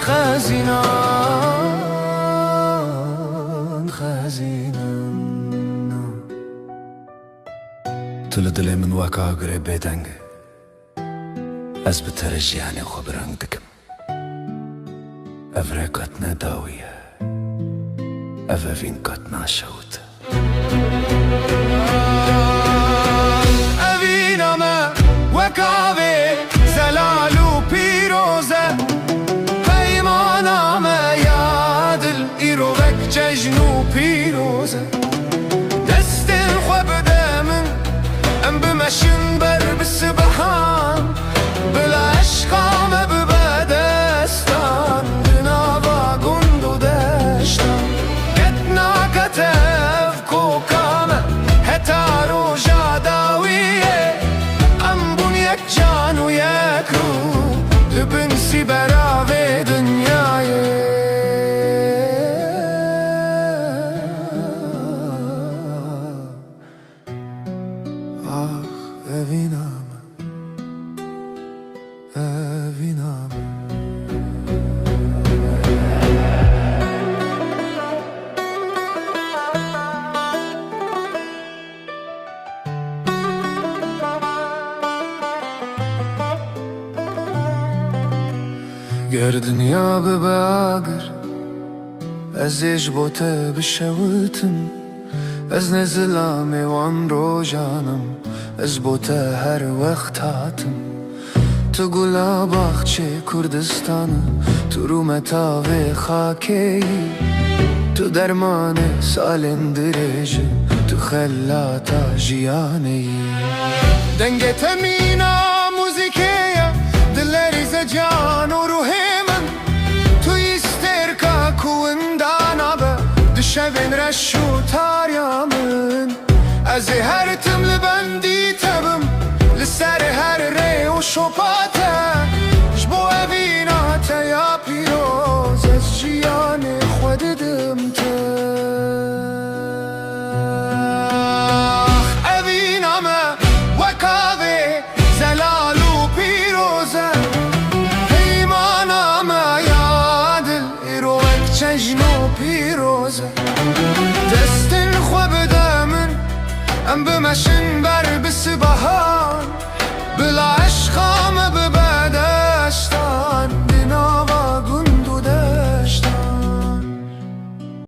خزینان تو لدلی من وکا گره بیدنگه از بتر جیانی خو برنگ دکم افرقت نداویه افوین قد ناشوت اوینامه وکاوه زلالو پیروزه پیمانامه یادل ایروغک ججنو پیروزه دستن خوبده من ام بمشن بر بسبحان بلا عشقامه ببدستان دنابا گندو دشتان گتنا کتف کوکامه هتارو جاداویه ام بون یک جان و یک رو لبنسی براوه دنیایه اوینامه اوینامه گر دنیا بباگر ازش بوته بشوتم از نزلام وان رو جانم از بوته هر وقت هاتم تو گلا باغچه کردستان تو رو متاوه خاکی تو درمان سالن درجه تو خلاتا جیانی دنگ تمینا موزیکه دلریز جان و روح من تو ایسترکا کوندانا به دشوین رشو تاریامن از هر تمل بندی تبم لسر هر ری و شپاته جبو اویناته یا پیروز از جیان خود دمته اوینامه وکاوه زلالو پیروزه پیمانامه یادل ایروک چجنو پیروزه دستن خوبده من ام بمشن بر بسبهان بلا عشقامه